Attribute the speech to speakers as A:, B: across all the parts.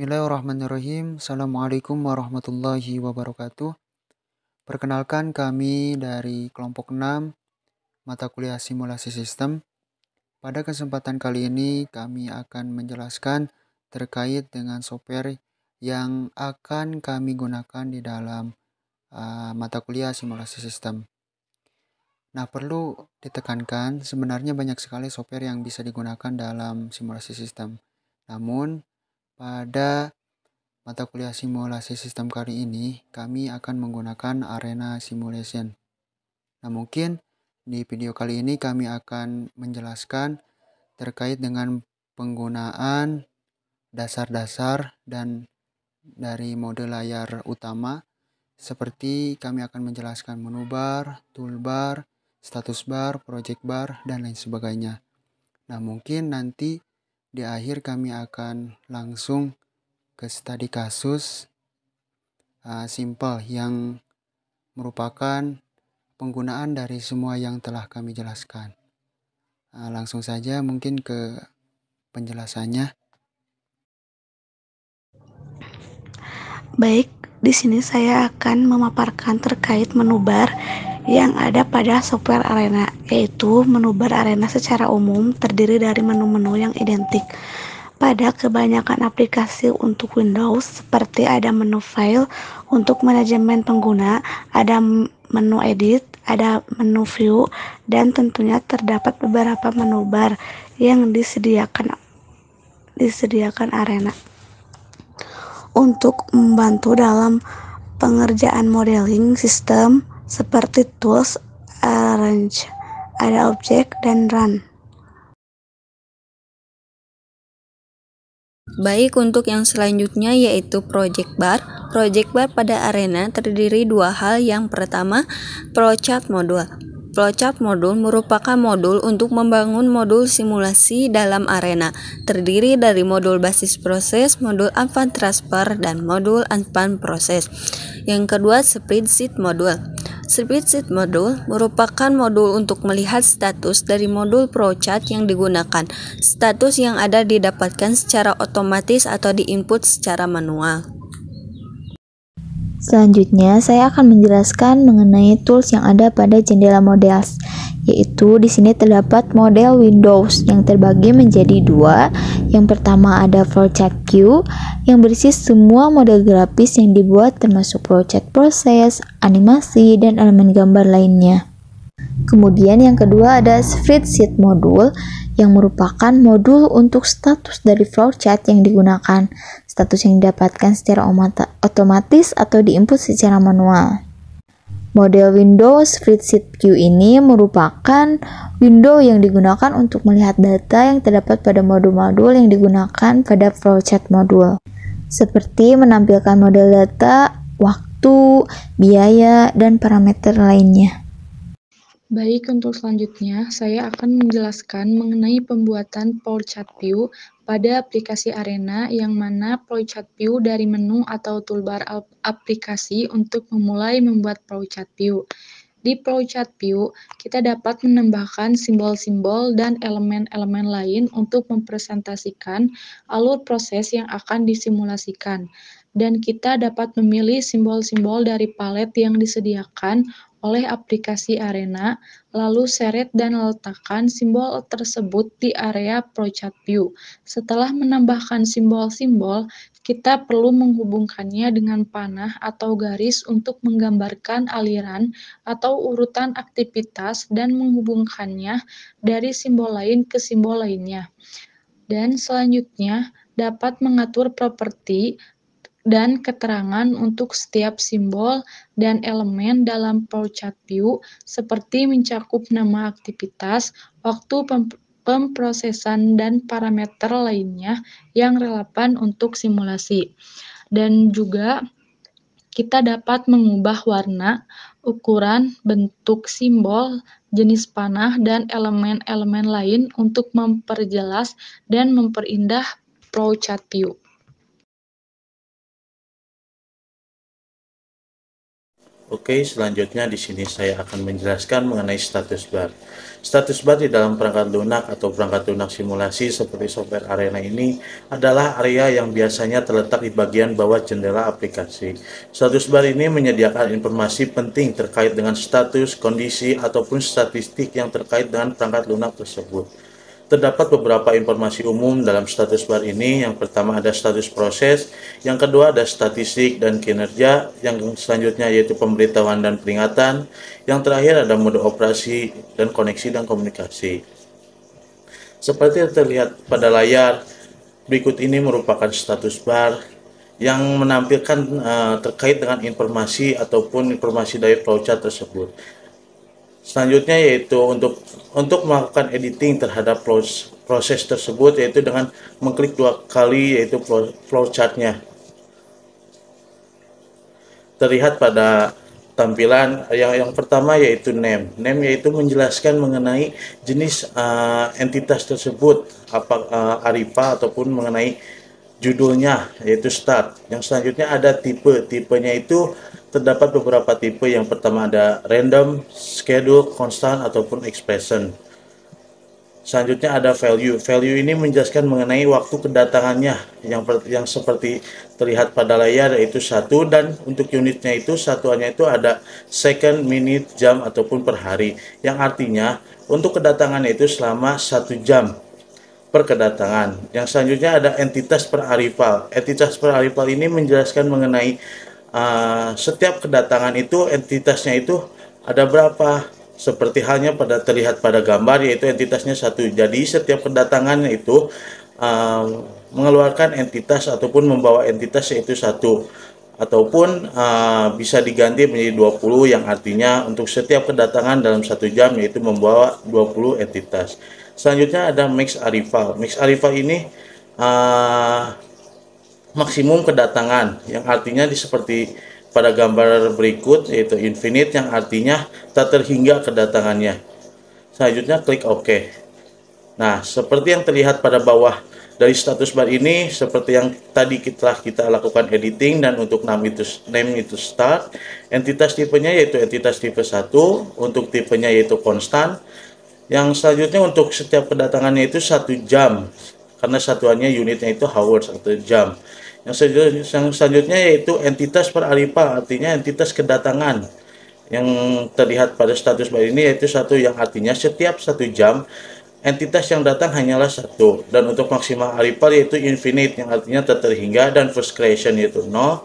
A: Bismillahirrahmanirrahim. Assalamualaikum warahmatullahi wabarakatuh. Perkenalkan kami dari kelompok 6 mata kuliah simulasi sistem. Pada kesempatan kali ini kami akan menjelaskan terkait dengan software yang akan kami gunakan di dalam mata kuliah simulasi sistem. Nah, perlu ditekankan sebenarnya banyak sekali software yang bisa digunakan dalam simulasi sistem. Namun, pada mata kuliah simulasi sistem kali ini, kami akan menggunakan Arena Simulation. Nah, mungkin di video kali ini kami akan menjelaskan terkait dengan penggunaan dasar-dasar dan dari mode layar utama, seperti kami akan menjelaskan menu bar, toolbar, status bar, project bar, dan lain sebagainya. Nah, mungkin nanti di akhir kami akan langsung ke studi kasus simple yang merupakan penggunaan dari semua yang telah kami jelaskan. Langsung saja mungkin ke penjelasannya.
B: Baik, di sini saya akan memaparkan terkait menu bar yang ada pada software Arena, yaitu menu bar Arena secara umum terdiri dari menu-menu yang identik pada kebanyakan aplikasi untuk Windows, seperti ada menu file untuk manajemen pengguna, ada menu edit, ada menu view, dan tentunya terdapat beberapa menu bar yang disediakan Arena untuk membantu dalam pengerjaan modeling sistem seperti tools, arrange, ada object, dan run.
C: Baik, untuk yang selanjutnya yaitu project bar. Project bar pada Arena terdiri dua hal. Yang pertama, flowchart module. Flowchart modul merupakan modul untuk membangun modul simulasi dalam Arena. Terdiri dari modul basis proses, modul advanced transfer, dan modul advanced proses. Yang kedua, spreadsheet modul. Spreadsheet modul merupakan modul untuk melihat status dari modul flowchart yang digunakan. Status yang ada didapatkan secara otomatis atau diinput secara manual.
D: Selanjutnya, saya akan menjelaskan mengenai tools yang ada pada jendela models, yaitu di sini terdapat model Windows yang terbagi menjadi dua. Yang pertama ada flowchart queue yang berisi semua model grafis yang dibuat termasuk flowchart proses, animasi, dan elemen gambar lainnya. Kemudian yang kedua ada spreadsheet modul yang merupakan modul untuk status dari flowchart yang digunakan. Status yang didapatkan secara otomatis atau diinput secara manual. Model Windows Spreadsheet Queue ini merupakan window yang digunakan untuk melihat data yang terdapat pada modul-modul yang digunakan pada flowchart modul, seperti menampilkan model data, waktu, biaya, dan parameter lainnya.
E: Baik, untuk selanjutnya saya akan menjelaskan mengenai pembuatan flowchart view pada aplikasi Arena, yang mana flowchart view dari menu atau toolbar aplikasi untuk memulai membuat flowchart view. Di flowchart view, kita dapat menambahkan simbol-simbol dan elemen-elemen lain untuk mempresentasikan alur proses yang akan disimulasikan. Dan kita dapat memilih simbol-simbol dari palet yang disediakan oleh aplikasi Arena, lalu seret dan letakkan simbol tersebut di area flowchart view. Setelah menambahkan simbol-simbol, kita perlu menghubungkannya dengan panah atau garis untuk menggambarkan aliran atau urutan aktivitas dan menghubungkannya dari simbol lain ke simbol lainnya. Dan selanjutnya dapat mengatur properti dan keterangan untuk setiap simbol dan elemen dalam flowchart view, seperti mencakup nama aktivitas, waktu pemprosesan, dan parameter lainnya yang relevan untuk simulasi. Dan juga kita dapat mengubah warna, ukuran, bentuk simbol, jenis panah, dan elemen-elemen lain untuk memperjelas dan memperindah flowchart view.
F: Oke, selanjutnya di sini saya akan menjelaskan mengenai status bar. Status bar di dalam perangkat lunak atau perangkat lunak simulasi seperti software Arena ini adalah area yang biasanya terletak di bagian bawah jendela aplikasi. Status bar ini menyediakan informasi penting terkait dengan status, kondisi, ataupun statistik yang terkait dengan perangkat lunak tersebut. Terdapat beberapa informasi umum dalam status bar ini. Yang pertama ada status proses, yang kedua ada statistik dan kinerja, yang selanjutnya yaitu pemberitahuan dan peringatan, yang terakhir ada mode operasi dan koneksi dan komunikasi. Seperti yang terlihat pada layar, berikut ini merupakan status bar yang menampilkan terkait dengan informasi ataupun informasi dari flowchart tersebut. Selanjutnya yaitu untuk melakukan editing terhadap proses tersebut, yaitu dengan mengklik 2 kali yaitu flowchartnya. Terlihat pada tampilan yang pertama yaitu name. Name yaitu menjelaskan mengenai jenis entitas tersebut, Aripa ataupun mengenai judulnya yaitu start. Yang selanjutnya ada tipe. Tipenya itu terdapat beberapa tipe. Yang pertama ada random, schedule, constant ataupun expression. Selanjutnya ada value. Value ini menjelaskan mengenai waktu kedatangannya yang seperti terlihat pada layar, yaitu 1, dan untuk unitnya itu satuannya itu ada second, minute, jam ataupun per hari, yang artinya untuk kedatangannya itu selama 1 jam per kedatangan. Yang selanjutnya ada entitas per arrival. Entitas per arrival ini menjelaskan mengenai setiap kedatangan itu entitasnya itu ada berapa, seperti halnya terlihat pada gambar, yaitu entitasnya 1. Jadi setiap kedatangannya itu mengeluarkan entitas ataupun membawa entitas yaitu 1, ataupun bisa diganti menjadi 20, yang artinya untuk setiap kedatangan dalam 1 jam yaitu membawa 20 entitas. Selanjutnya ada max arrival. Max arrival ini maksimum kedatangan, yang artinya seperti pada gambar berikut, yaitu infinite, yang artinya tak terhingga kedatangannya. Selanjutnya klik OK. Nah, seperti yang terlihat pada bawah dari status bar ini, seperti yang tadi kita lakukan editing, dan untuk name itu start, entitas tipenya yaitu entitas tipe 1, untuk tipenya yaitu konstan. Yang selanjutnya untuk setiap kedatangannya itu 1 jam, karena satuannya unitnya itu hours atau jam. Yang selanjutnya yaitu entitas per arrival, artinya entitas kedatangan. Yang terlihat pada status bar ini yaitu 1, yang artinya setiap 1 jam entitas yang datang hanyalah 1. Dan untuk maksimal arrival yaitu infinite, yang artinya tak terhingga, dan first creation yaitu 0.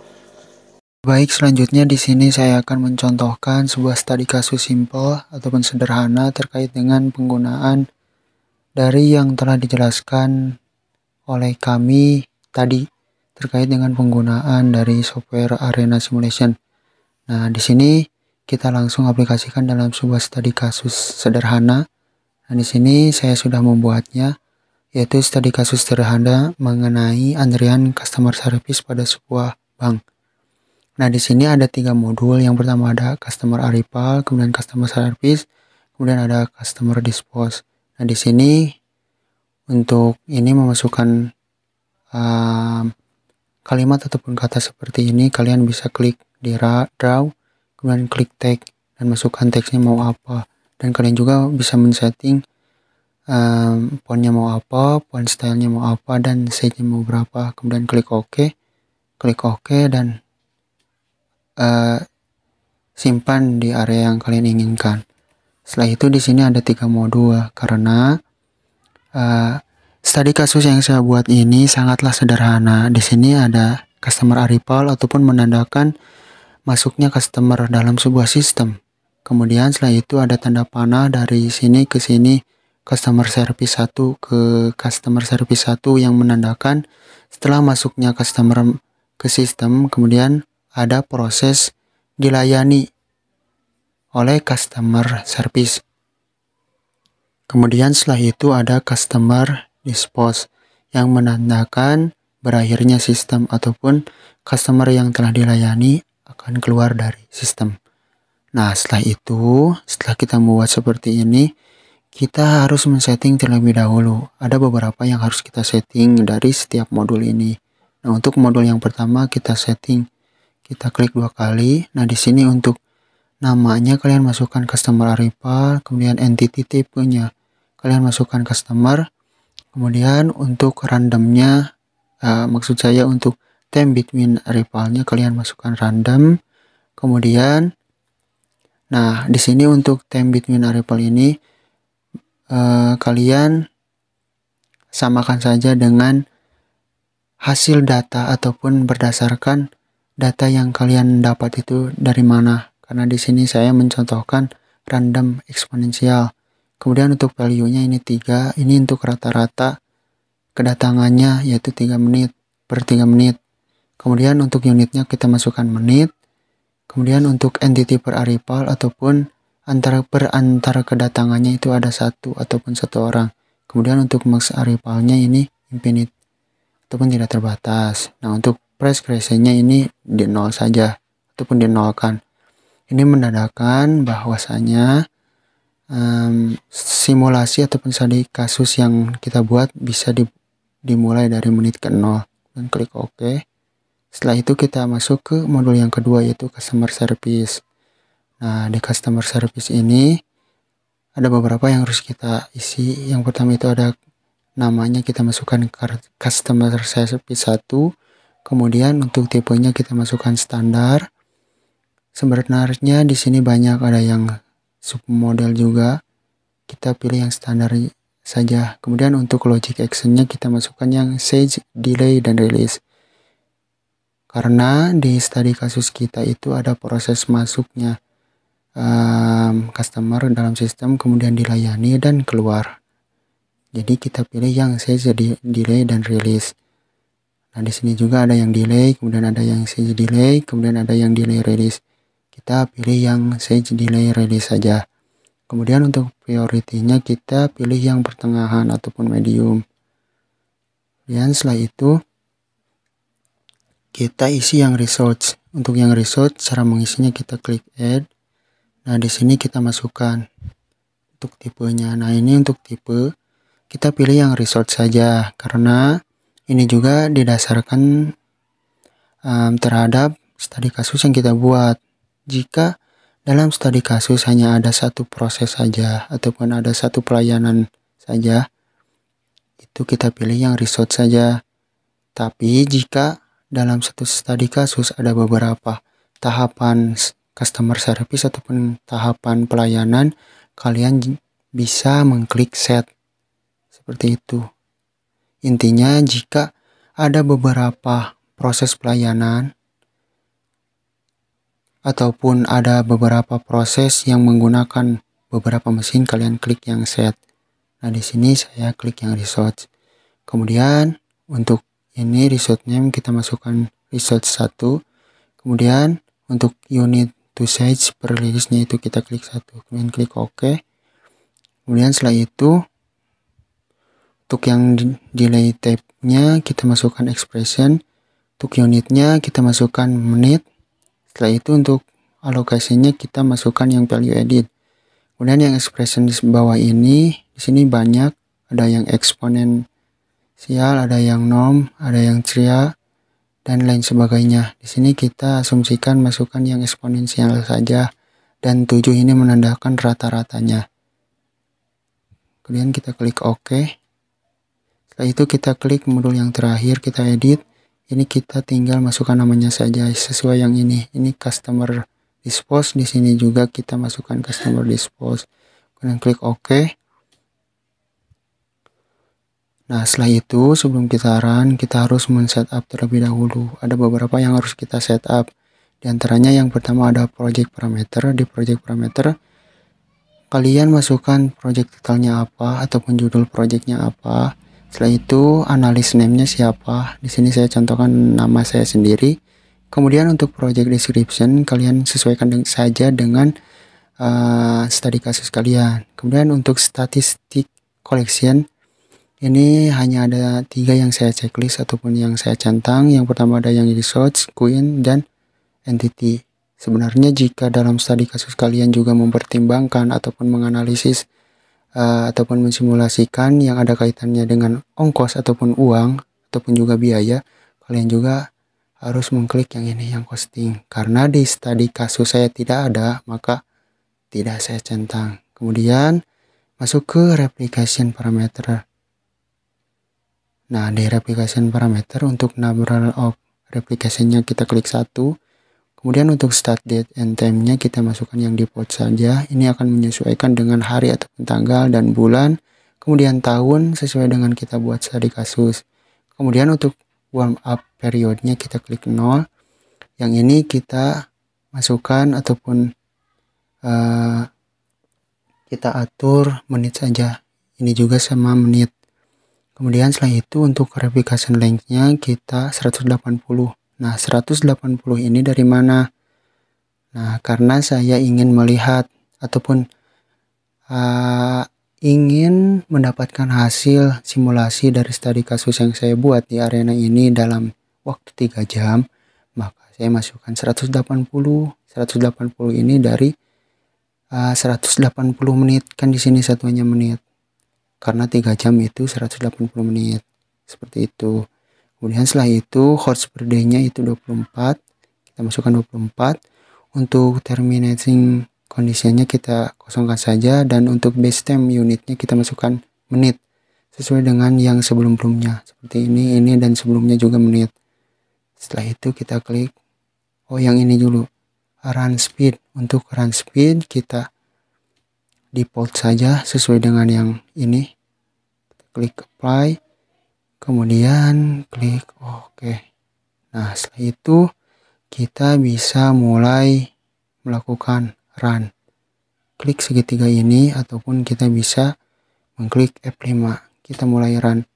A: Baik, selanjutnya di sini saya akan mencontohkan sebuah studi kasus simple ataupun sederhana terkait dengan penggunaan dari yang telah dijelaskan oleh kami tadi terkait dengan penggunaan dari software Arena Simulation. Nah, di sini kita langsung aplikasikan dalam sebuah studi kasus sederhana. Nah, di sini saya sudah membuatnya, yaitu studi kasus sederhana mengenai antrian customer service pada sebuah bank. Nah, di sini ada 3 modul. Yang pertama ada customer arrival, kemudian customer service, kemudian ada customer dispose. Nah, di sini untuk ini memasukkan kalimat ataupun kata seperti ini, kalian bisa klik di draw, kemudian klik tag dan masukkan teksnya mau apa, dan kalian juga bisa men-setting fontnya mau apa, font stylenya mau apa, dan size-nya mau berapa. Kemudian klik OK, dan simpan di area yang kalian inginkan. Setelah itu di sini ada 3 modul, karena studi kasus yang saya buat ini sangatlah sederhana. Di sini ada customer arrival ataupun menandakan masuknya customer dalam sebuah sistem. Kemudian setelah itu ada tanda panah dari sini ke sini, customer service 1 ke customer service 1, yang menandakan setelah masuknya customer ke sistem, kemudian ada proses dilayani oleh customer service. Kemudian setelah itu ada customer dispose, yang menandakan berakhirnya sistem ataupun customer yang telah dilayani akan keluar dari sistem. Nah, setelah kita membuat seperti ini, kita harus men-setting terlebih dahulu. Ada beberapa yang harus kita setting dari setiap modul ini. Nah, untuk modul yang pertama kita setting, kita klik 2 kali. Nah, di sini untuk namanya kalian masukkan customer article, kemudian entity tipenya kalian masukkan customer, kemudian untuk randomnya, maksud saya untuk time between article-nya kalian masukkan random. Kemudian nah di sini untuk time between article ini kalian samakan saja dengan hasil data ataupun berdasarkan data yang kalian dapat itu dari mana, karena di sini saya mencontohkan random eksponensial. Kemudian untuk value-nya ini 3, ini untuk rata-rata kedatangannya yaitu 3 menit per 3 menit. Kemudian untuk unitnya kita masukkan menit. Kemudian untuk entity per article ataupun antara kedatangannya itu ada 1 ataupun 1 orang. Kemudian untuk max article-nya ini infinite ataupun tidak terbatas. Nah untuk price creation-nya ini di 0 saja ataupun dinolkan. Ini menandakan bahwasanya simulasi ataupun studi kasus yang kita buat bisa dimulai dari menit ke 0 dan klik OK. Setelah itu kita masuk ke modul yang kedua yaitu customer service. Nah di customer service ini ada beberapa yang harus kita isi. Yang pertama itu ada namanya, kita masukkan customer service 1. Kemudian untuk tipenya kita masukkan standar. Sebenarnya di sini banyak, ada yang submodel juga. Kita pilih yang standar saja. Kemudian untuk logic actionnya kita masukkan yang stage, delay, dan release. Karena di studi kasus kita itu ada proses masuknya customer dalam sistem, kemudian dilayani dan keluar. Jadi kita pilih yang stage, delay, dan release. Nah di sini juga ada yang delay, kemudian ada yang stage delay, kemudian ada yang delay release. Kita pilih yang stage delay release saja. Kemudian untuk priority-nya kita pilih yang pertengahan ataupun medium. Dan setelah itu kita isi yang result. Untuk yang result, cara mengisinya kita klik add. Nah di sini kita masukkan untuk tipenya. Nah ini untuk tipe kita pilih yang result saja, karena ini juga didasarkan terhadap studi kasus yang kita buat. Jika dalam studi kasus hanya ada satu proses saja ataupun ada satu pelayanan saja, itu kita pilih yang result saja. Tapi jika dalam satu studi kasus ada beberapa tahapan customer service ataupun tahapan pelayanan, kalian bisa mengklik set. Seperti itu. Intinya jika ada beberapa proses pelayanan ataupun ada beberapa proses yang menggunakan beberapa mesin, kalian klik yang set. Nah di sini saya klik yang result. Kemudian untuk ini result name kita masukkan result 1. Kemudian untuk unit to size per release-nya itu kita klik 1. Kemudian klik OK. Kemudian setelah itu untuk yang delay type-nya kita masukkan expression. Untuk unitnya kita masukkan menit. Setelah itu untuk alokasinya kita masukkan yang value edit. Kemudian yang expression di bawah ini, di sini banyak, ada yang eksponensial, ada yang norm, ada yang tria, dan lain sebagainya. Di sini kita asumsikan masukkan yang eksponensial saja, dan 7 ini menandakan rata-ratanya. Kemudian kita klik OK. Setelah itu kita klik modul yang terakhir, kita edit. Ini kita tinggal masukkan namanya saja sesuai yang ini. Ini customer dispose. Di sini juga kita masukkan customer dispose. Kemudian klik OK. Nah setelah itu sebelum kita run, kita harus men-setup terlebih dahulu. Ada beberapa yang harus kita setup. Di antaranya yang pertama ada project parameter. Di project parameter kalian masukkan project title-nya apa ataupun judul projectnya apa. Setelah itu analis name-nya siapa. Di sini saya contohkan nama saya sendiri. Kemudian untuk project description kalian sesuaikan saja dengan studi kasus kalian. Kemudian untuk statistik collection ini hanya ada 3 yang saya checklist ataupun yang saya centang. Yang pertama ada yang resource, queen, dan entity. Sebenarnya jika dalam studi kasus kalian juga mempertimbangkan ataupun menganalisis ataupun mensimulasikan yang ada kaitannya dengan ongkos ataupun uang ataupun juga biaya, kalian juga harus mengklik yang ini, yang costing. Karena di studi kasus saya tidak ada, maka tidak saya centang. Kemudian masuk ke replication parameter. Nah, di replication parameter untuk number of replication-nya kita klik 1. Kemudian untuk start date and time-nya kita masukkan yang default saja. Ini akan menyesuaikan dengan hari ataupun tanggal dan bulan. Kemudian tahun sesuai dengan kita buat studi kasus. Kemudian untuk warm up periodnya kita klik 0. Yang ini kita masukkan ataupun kita atur menit saja. Ini juga sama menit. Kemudian setelah itu untuk replication length-nya kita 180. Nah, 180 ini dari mana? Nah, karena saya ingin melihat ataupun ingin mendapatkan hasil simulasi dari studi kasus yang saya buat di arena ini dalam waktu 3 jam, maka saya masukkan 180. 180 ini dari 180 menit, kan di sini satuannya menit. Karena 3 jam itu 180 menit. Seperti itu. Kemudian setelah itu horse per day-nya itu 24. Kita masukkan 24. Untuk terminating condition-nya kita kosongkan saja. Dan untuk base time unitnya kita masukkan menit. Sesuai dengan yang sebelum-sebelumnya. Seperti ini dan sebelumnya juga menit. Setelah itu kita klik. Oh, yang ini dulu. Run speed. Untuk run speed kita default saja sesuai dengan yang ini. Kita klik apply, kemudian klik OK. Nah, setelah itu kita bisa mulai melakukan run. Klik segitiga ini ataupun kita bisa mengklik F5. Kita mulai run.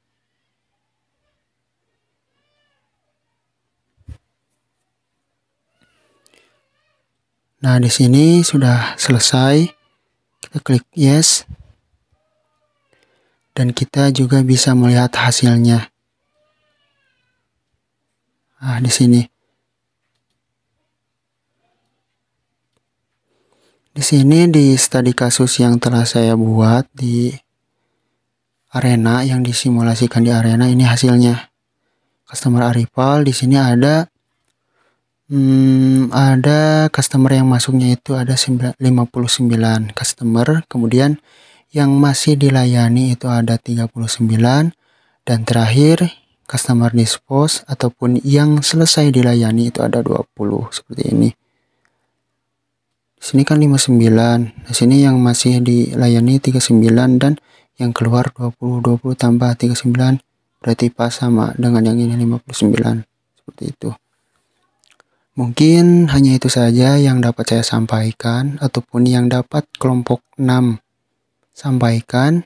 A: Nah, di sini sudah selesai. Kita klik yes. Dan kita juga bisa melihat hasilnya. Nah, di sini. Di sini di studi kasus yang telah saya buat di arena, yang disimulasikan di arena, ini hasilnya. Customer arrival di sini ada customer yang masuknya itu ada 59 customer, kemudian yang masih dilayani itu ada 39, dan terakhir customer dispose ataupun yang selesai dilayani itu ada 20, seperti ini. Di sini kan 59, di sini yang masih dilayani 39 dan yang keluar 20 tambah 39 berarti pas sama dengan yang ini 59, seperti itu. Mungkin hanya itu saja yang dapat saya sampaikan ataupun yang dapat kelompok 6 sampaikan.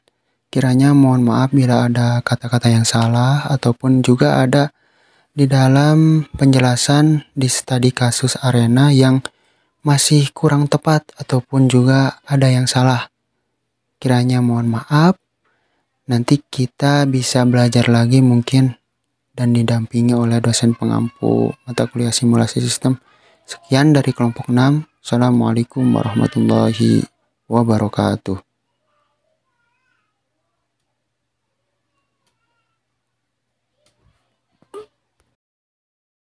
A: Kiranya mohon maaf bila ada kata-kata yang salah ataupun juga ada di dalam penjelasan di studi kasus arena yang masih kurang tepat ataupun juga ada yang salah. Kiranya mohon maaf. Nanti kita bisa belajar lagi mungkin dan didampingi oleh dosen pengampu mata kuliah simulasi sistem. Sekian dari kelompok 6. Assalamualaikum warahmatullahi wabarakatuh.